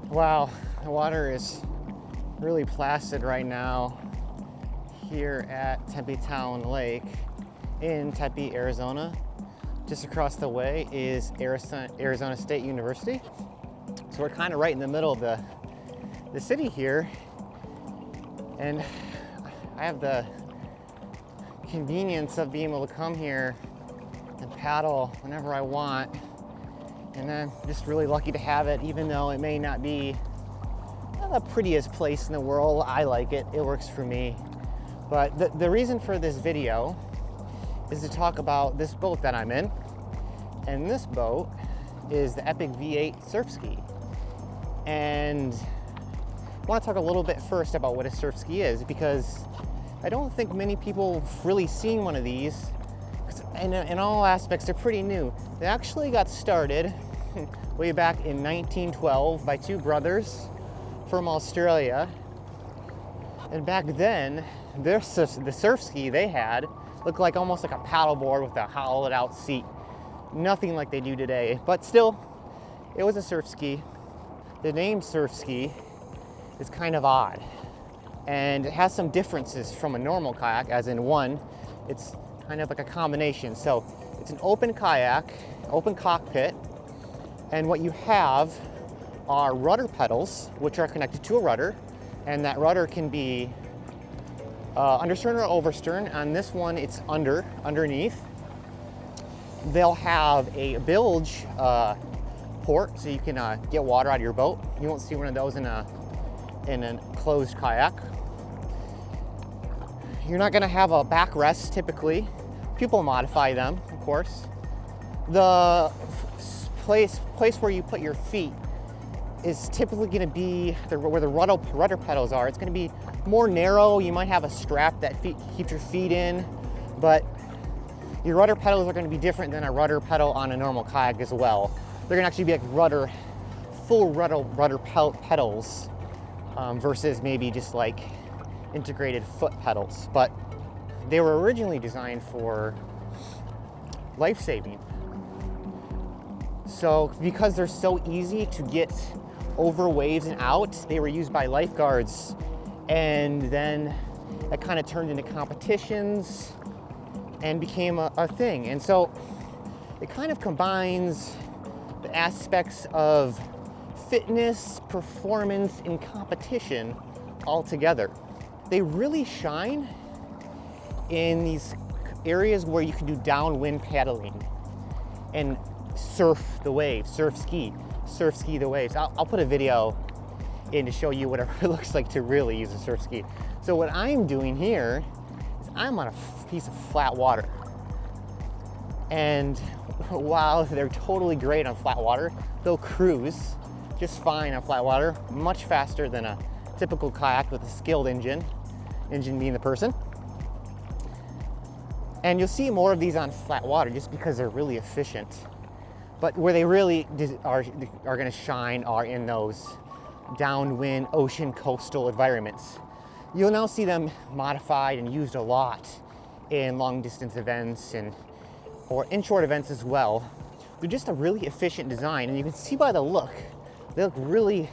Wow, the water is really placid right now here at Tempe Town Lake in Tempe, Arizona. Just across the way is Arizona State University. So we're kind of right in the middle of the city here. And I have the convenience of being able to come here and paddle whenever I want. And I'm just really lucky to have it, even though it may not be the prettiest place in the world. I like it, it works for me. But the reason for this video is to talk about this boat that I'm in. And this boat is the Epic V8 Surf Ski. And I want to talk a little bit first about what a surf ski is, because I don't think many people have really seen one of these. In all aspects, they're pretty new. They actually got started way back in 1912 by two brothers from Australia. And back then, the surf ski they had looked like almost like a paddleboard with a hollowed out seat. Nothing like they do today, but still, it was a surf ski. The name surf ski is kind of odd, and it has some differences from a normal kayak, as in one, it's kind of like a combination. So it's an open kayak, open cockpit, and what you have are rudder pedals, which are connected to a rudder, and that rudder can be understern or overstern. On this one, it's underneath. They'll have a bilge port, so you can get water out of your boat. You won't see one of those in a closed kayak. You're not going to have a backrest typically. People modify them, of course. The place where you put your feet is typically going to be where the rudder pedals are. It's going to be more narrow. You might have a strap that keeps your feet in, but your rudder pedals are going to be different than a rudder pedal on a normal kayak as well. They're going to actually be like full rudder pedals versus maybe just like integrated foot pedals. But they were originally designed for life-saving. So because they're so easy to get over waves and out, they were used by lifeguards, and then that kind of turned into competitions and became a thing. And so it kind of combines the aspects of fitness, performance, and competition all together. They really shine in these areas where you can do downwind paddling and surf the waves, surf ski the waves. I'll put a video in to show you what it looks like to really use a surf ski. So what I'm doing here is I'm on a piece of flat water. And while they're totally great on flat water, they'll cruise just fine on flat water, much faster than a typical kayak with a skilled engine being the person. And you'll see more of these on flat water just because they're really efficient. But where they really are going to shine are in those downwind ocean coastal environments. You'll now see them modified and used a lot in long distance events or inshore events as well. They're just a really efficient design, and you can see by the look, they look really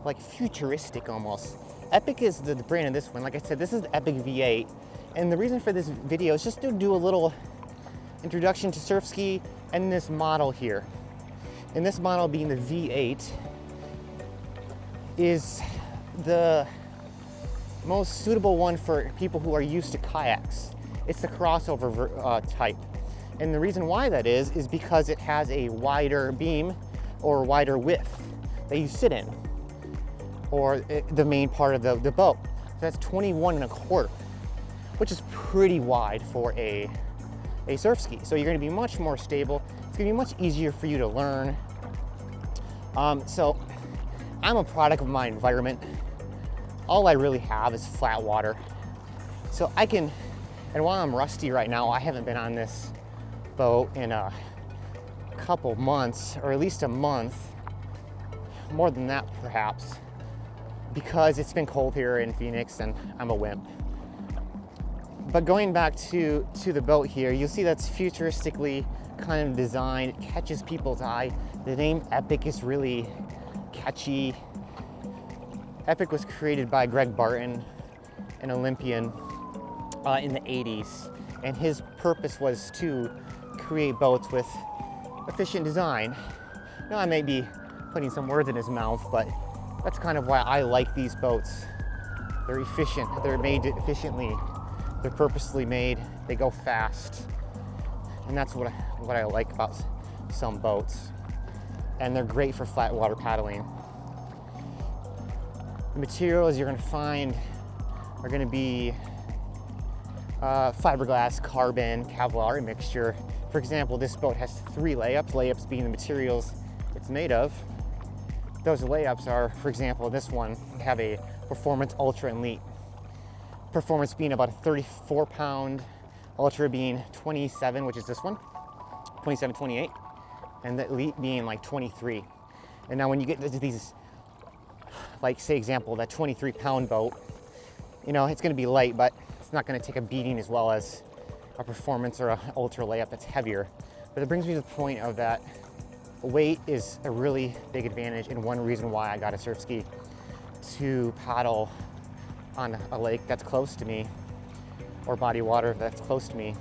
like futuristic almost. Epic is the brand of this one. Like I said, this is the Epic V8, and the reason for this video is just to do a little introduction to surf ski and this model here. And this model, being the V8, is the most suitable one for people who are used to kayaks. It's the crossover type. And the reason why that is because it has a wider beam or wider width that you sit in, or the main part of the boat. So that's 21.25, which is pretty wide for a surf ski. So you're going to be much more stable. It's going to be much easier for you to learn. So I'm a product of my environment. All I really have is flat water. So I can, and while I'm rusty right now, I haven't been on this boat in a couple months, or at least a month, more than that perhaps, because it's been cold here in Phoenix and I'm a wimp. But going back to the boat here, you'll see that's futuristically kind of designed. It catches people's eye. The name Epic is really catchy. Epic was created by Greg Barton, an Olympian, in the 80s. And his purpose was to create boats with efficient design. Now I may be putting some words in his mouth, but that's kind of why I like these boats. They're efficient, they're made efficiently, they're purposely made, they go fast. And that's what I like about some boats. And they're great for flat water paddling. The materials you're gonna find are gonna be fiberglass, carbon, Kevlar mixture. For example, this boat has 3 layups, layups being the materials it's made of. Those layups are, for example, this one, have a Performance Ultra Elite. Performance being about a 34-pound, Ultra being 27, which is this one, 27, 28, and the Elite being like 23. And now when you get to these, like say example, that 23-pound boat, you know, it's gonna be light, but it's not gonna take a beating as well as a Performance or an Ultra layup that's heavier. But it brings me to the point of that weight is a really big advantage, and one reason why I got a surf ski to paddle on a lake that's close to me, or body of water that's close to me,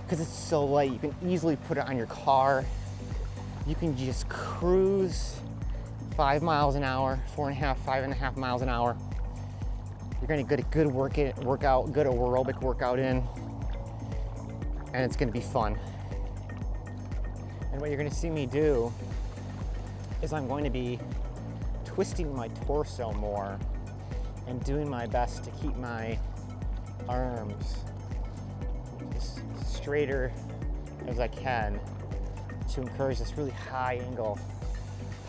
because it's so light. You can easily put it on your car. You can just cruise 5 miles an hour, 5.5 miles an hour. You're gonna get a good workout, good aerobic workout in, and it's gonna be fun. And what you're gonna see me do is I'm going to be twisting my torso more and doing my best to keep my arms as straighter as I can to encourage this really high angle,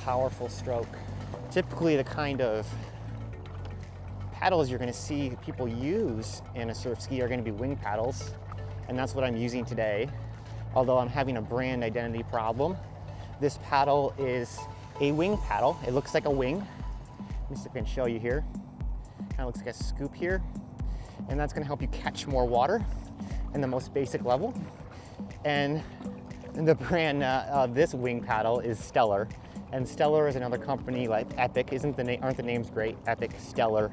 powerful stroke. Typically the kind of paddles you're gonna see people use in a surf ski are gonna be wing paddles, and that's what I'm using today. Although I'm having a brand identity problem. This paddle is a wing paddle. It looks like a wing. Let me see if I can show you here. Kind of looks like a scoop here. And that's gonna help you catch more water in the most basic level. And the brand of this wing paddle is Stellar. And Stellar is another company like Epic. Aren't the names great? Epic, Stellar.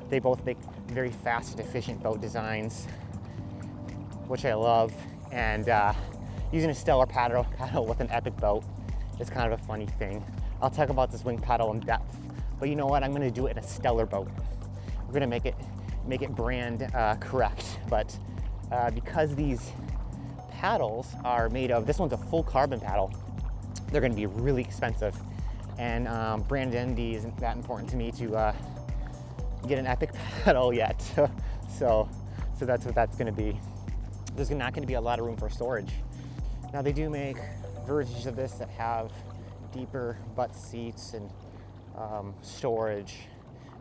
They both make very fast and efficient boat designs, which I love. And using a Stellar paddle with an Epic boat is kind of a funny thing. I'll talk about this wing paddle in depth, but you know what? I'm gonna do it in a Stellar boat. We're gonna make it brand correct, but because these paddles are made of, this one's a full carbon paddle, they're gonna be really expensive. And brand identity isn't that important to me to get an Epic paddle yet. so that's what that's gonna be. There's not gonna be a lot of room for storage. Now they do make versions of this that have deeper butt seats and storage,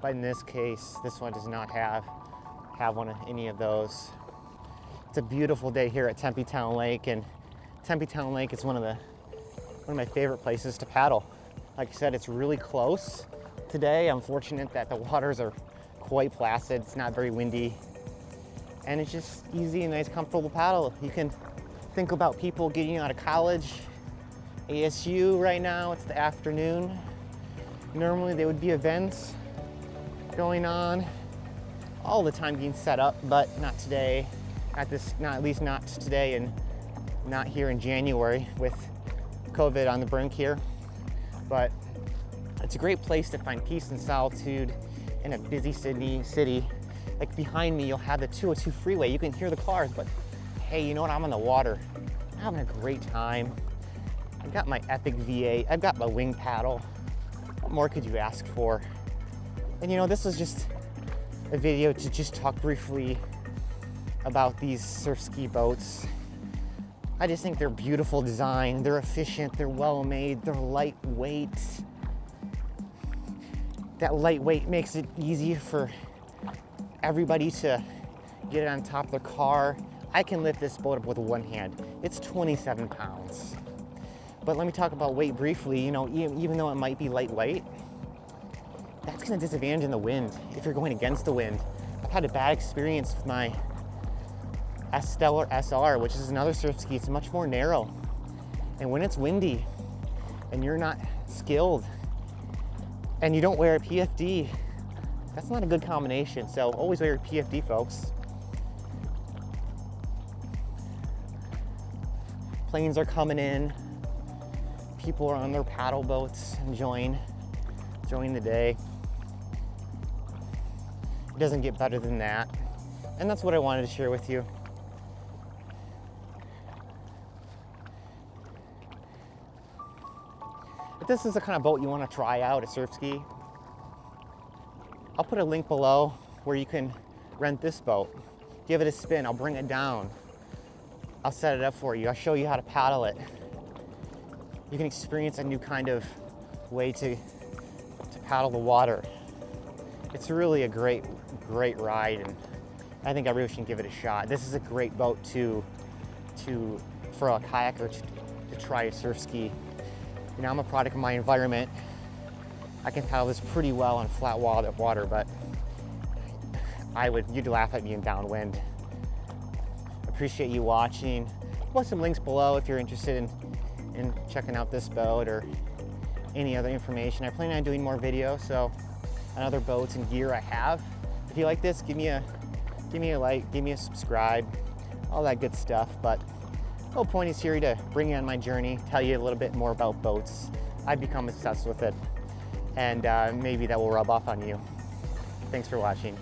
but in this case, this one does not have any of those. It's a beautiful day here at Tempe Town Lake, and Tempe Town Lake is one of my favorite places to paddle. Like I said, it's really close. Today, I'm fortunate that the waters are quite placid. It's not very windy, and it's just easy and nice, comfortable paddle. You can think about people getting out of college, ASU right now, it's the afternoon. Normally there would be events going on all the time being set up, but not today, at least not today, and not here in January with COVID on the brink here. But it's a great place to find peace and solitude in a busy city. Like behind me, you'll have the 202 freeway. You can hear the cars, but hey, you know what? I'm on the water. I'm having a great time. I've got my Epic V8. I've got my wing paddle. What more could you ask for? And you know, this was just a video to just talk briefly about these surf ski boats. I just think they're beautiful design. They're efficient. They're well made. They're lightweight. That lightweight makes it easy for everybody to get it on top of their car. I can lift this boat up with one hand. It's 27 pounds. But let me talk about weight briefly. You know, even though it might be lightweight, that's gonna disadvantage in the wind if you're going against the wind. I've had a bad experience with my Stellar SR, which is another surf ski. It's much more narrow. And when it's windy and you're not skilled, and you don't wear a PFD, that's not a good combination. So always wear your PFD, folks. Planes are coming in. People are on their paddle boats enjoying the day. It doesn't get better than that. And that's what I wanted to share with you. If this is the kind of boat you want to try out at Surf Ski, I'll put a link below where you can rent this boat. Give it a spin, I'll bring it down. I'll set it up for you. I'll show you how to paddle it. You can experience a new kind of way to paddle the water. It's really a great ride, and I think everyone should give it a shot. This is a great boat for a kayaker to try to surf ski. You know, I'm a product of my environment. I can paddle this pretty well on flat water, but you'd laugh at me in downwind. Appreciate you watching. I'll put some links below if you're interested in checking out this boat or any other information. I plan on doing more videos, so on other boats and gear I have. If you like this, give me a like, give me a subscribe, all that good stuff. But the whole point is here to bring you on my journey, tell you a little bit more about boats. I've become obsessed with it, and maybe that will rub off on you. Thanks for watching.